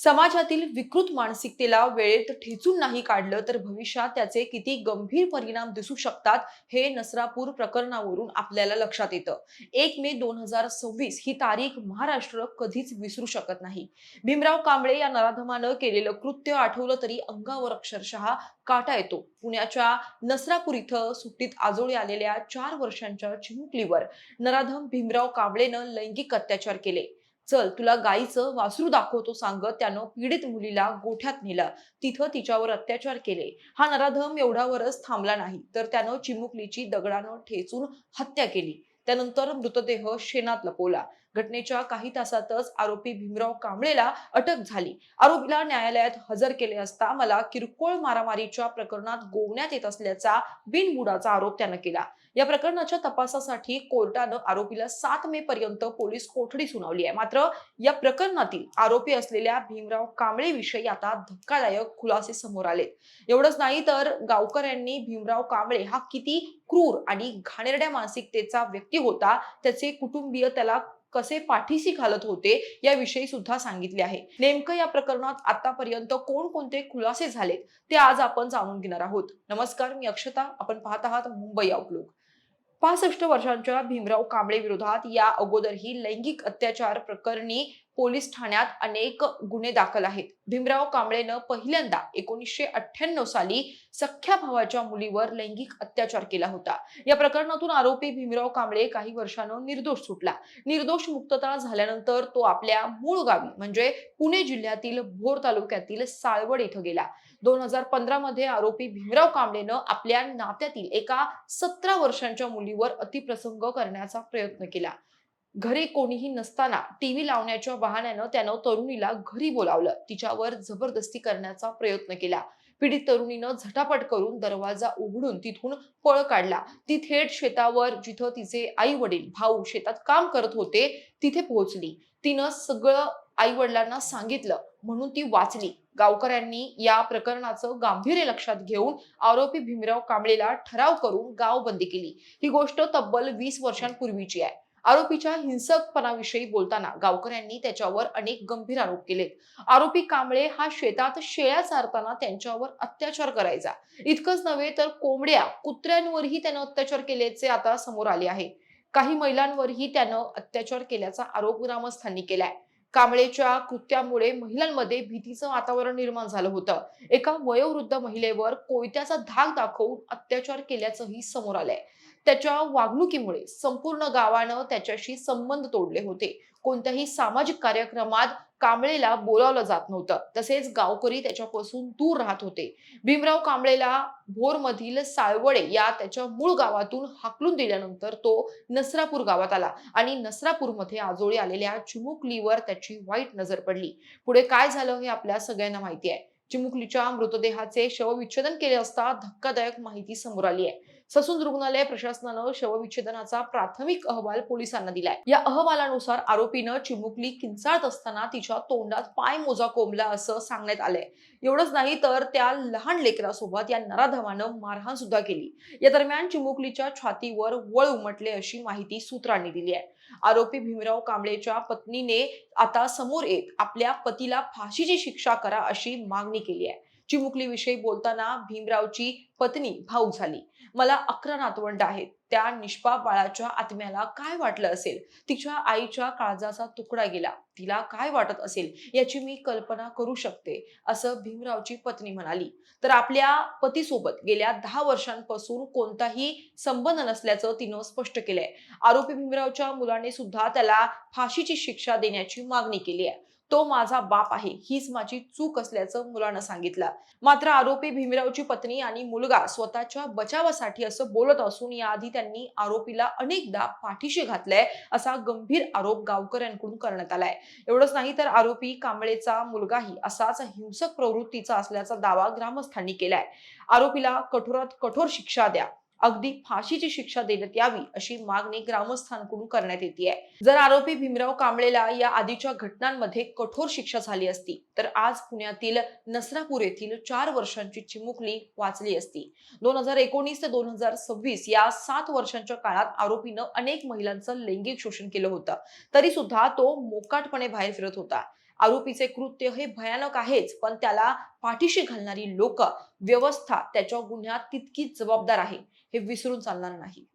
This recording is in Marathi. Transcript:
समाजातील विकृत मानसिकतेला वेळेत ठेचून नाही काढलं तर भविष्यात त्याचे किती गंभीर परिणाम दिसू शकतात हे नसरापूर प्रकरणावरून आपल्याला लक्षात येतं. 1 मे 2026 ही तारीख महाराष्ट्र कधीच विसरू शकत नाही. भीमराव कांबळे या नराधमानं केलेलं कृत्य आठवलं तरी अंगावर अक्षरशः काटा येतो. पुण्याच्या नसरापूर इथं सुट्टीत आजोळी आलेल्या 4 वर्षांच्या चिमुकलीवर नराधम भीमराव कांबळेनं लैंगिक अत्याचार केले. चल तुला गाईचं वासरू दाखवतो सांगत त्यानं पीडित मुलीला गोठ्यात नेलं. तिथं तिच्यावर अत्याचार केले. हा नराधम एवढ्यावरच थांबला नाही तर त्यानं चिमुकलीची दगडानं ठेचून हत्या केली. त्यानंतर मृतदेह शेणात लपवला. घटनेच्या काही तासातच आरोपी भीमराव कांबळेला अटक झाली. आरोपीला न्यायालयात हजर केले असता मला किरकोळ मारामारीच्या प्रकरणात गोवण्यात येत असल्याचा बिनबुडाचा आरोप त्यानं केला. या प्रकरणाच्या तपासासाठी कोर्टानं आरोपीला 7 मे पर्यंत पोलीस कोठडी सुनावली आहे. मात्र या प्रकरणातील आरोपी असलेल्या भीमराव कांबळे विषयी आता धक्कादायक खुलासे समोर आले. एवढंच नाही तर गावकऱ्यांनी भीमराव कांबळे हा किती क्रूर आणि घाणेरड्या मानसिकतेचा व्यक्ती होता, त्याचे कुटुंबीय त्याला कसे पाठीशी घालत होते याविषयी सुद्धा सांगितले आहे. नेमकं या प्रकरणात आतापर्यंत कोणकोणते खुलासे झालेत ते आज आपण जाणून घेणार आहोत. नमस्कार, मी अक्षता. आपण पाहत आहात मुंबई आउटलुक. 65 वर्षांच्या भीमराव कांबळे विरोधात या अगोदरही लैंगिक अत्याचार प्रकरणी पोलीस ठाण्यात अनेक गुन्हे दाखल आहेत. भीमराव कांबळेनं पहिल्यांदा 1998 साली सख्ख्या भावाच्या मुलीवर लैंगिक अत्याचार केला होता. या प्रकरणातून आरोपी भीमराव कांबळे काही वर्षांनं निर्दोष सुटला. निर्दोष मुक्तता झाल्यानंतर तो आपल्या मूळ गावी म्हणजे पुणे जिल्ह्यातील भोर तालुक्यातील साळवड इथं गेला. 2015 मध्ये आरोपी भीमराव कांबळेनं आपल्या नात्यातील एका 17 वर्षांच्या मुलीवर अतिप्रसंग करण्याचा प्रयत्न केला. घरी कोणीही नसताना टीव्ही लावण्याच्या बहाण्यानं त्यानं तरुणीला घरी बोलावलं. तिच्यावर जबरदस्ती करण्याचा प्रयत्न केला. पीडित तरुणीनं झटापट करून दरवाजा उघडून तिथून पळ काढला. ती थेट शेतावर जिथं तिचे आई वडील भाऊ शेतात काम करत होते तिथे पोहोचली. तिनं सगळं आई वडिलांना सांगितलं म्हणून ती वाचली. गावकऱ्यांनी या प्रकरणाचं गांभीर्य लक्षात घेऊन आरोपी भीमराव कांबळेला ठराव करून गावबंदी केली. ही गोष्ट तब्बल 20 वर्षांपूर्वीची आहे. आरोपीच्या हिंसकपणाविषयी बोलताना गावकऱ्यांनी त्याच्यावर अनेक गंभीर आरोप केलेत. आरोपी कांबळे हा शेतात शेळ्या चारताना त्यांच्यावर अत्याचार करायचा. इतकंच नव्हे तर कोंबड्या, कुत्र्यांवरही त्यानं अत्याचार केल्याचे आता समोर आले आहे. काही महिलांवरही त्यानं अत्याचार केल्याचा आरोप ग्रामस्थांनी केलाय. कांबळेच्या कृत्यामुळे महिलांमध्ये भीतीचं वातावरण निर्माण झालं होतं. एका वयोवृद्ध महिलेवर कोयत्याचा धाक दाखवून अत्याचार केल्याचंही समोर आलंय. त्याच्या वागणुकीमुळे संपूर्ण गावानं त्याच्याशी संबंध तोडले होते. कोणत्याही सामाजिक कार्यक्रमात कांबळेला बोलावलं जात नव्हतं. तसेच गावकरी त्याच्यापासून दूर राहत होते. भीमराव कांबळेला भोरमधील साळवडे या त्याच्या मूळ गावातून हाकलून दिल्यानंतर तो नसरापूर गावात आला आणि नसरापूरमध्ये आजोळी आलेल्या चिमुकलीवर त्याची वाईट नजर पडली. पुढे काय झालं हे आपल्या सगळ्यांना माहिती आहे. चिमुकलीच्या मृतदेहाचे शवविच्छेदन केले असता धक्कादायक माहिती समोर आली आहे. ससून रुग्णालय प्रशासनानं शवविच्छेदनाचा प्राथमिक अहवाल पोलिसांना दिलाय. या अहवालानुसार आरोपीनं चिमुकली किंचाळत असताना तिच्या तोंडात पायमोजा कोंबला असं सांगण्यात आलंय. एवढंच नाही तर त्या लहान लेकरासोबत या नराधमानं मारहाण सुद्धा केली. या दरम्यान चिमुकलीच्या छातीवर वळ उमटले अशी माहिती सूत्रांनी दिली आहे. आरोपी भीमराव कांबळेच्या पत्नीने आता समोर येत आपल्या पतीला फाशीची शिक्षा करा अशी मागणी केली आहे. चिमुकलीविषयी बोलताना भीमरावची पत्नी भावूक झाली. मला 11 नातवंड आहेत. त्या निष्पाप बाळाच्या आत्म्याला काय वाटलं असेल? तिच्या आईच्या काळजाचा तुकडा गेला. तिला काय वाटत असेल याची मी कल्पना करू शकते, असं भीमरावची पत्नी म्हणाली. तर आपल्या पतीसोबत गेल्या 10 वर्षांपासून कोणताही संबंध नसल्याचं तिनं स्पष्ट केलंय. आरोपी भीमरावच्या मुलाने सुद्धा त्याला फाशीची शिक्षा देण्याची मागणी केली आहे. तो माझा बाप आहे, हीच माझी चूक असल्याचं मुलानं सांगितलं. मात्र आरोपी भीमरावची पत्नी आणि मुलगा स्वतःच्या बचावासाठी असं बोलत असून याआधी त्यांनी आरोपीला अनेकदा पाठीशी घातलंय असा गंभीर आरोप गावकऱ्यांकडून करण्यात आलाय. एवढंच नाही तर आरोपी कांबळेचा मुलगाही असाच हिंसक प्रवृत्तीचा असल्याचा दावा ग्रामस्थांनी केलाय. आरोपीला कठोरात कठोर शिक्षा द्या, अगदी फाशीची शिक्षा देण्यात यावी अशी मागणी ग्रामस्थांकडून करण्यात येते. जर आरोपी भीमराव कांबळेला या आधीच्या घटनांमध्ये कठोर शिक्षा झाली असती तर आज पुण्यातील नसरापूर येथील 4 वर्षांची चिमुकली वाचली असती. 2019 ते 2026 या 7 वर्षांच्या काळात आरोपीनं अनेक महिलांचं लैंगिक शोषण केलं होतं. तरी सुद्धा तो मोकाटपणे बाहेर फिरत होता. आरोपीचे कृत्य हे भयानक आहेच, पण त्याला पाठीशी घालणारी लोक, व्यवस्था त्याच्या गुन्ह्यात तितकीच जबाबदार आहे, हे विसरून चालणार नाही.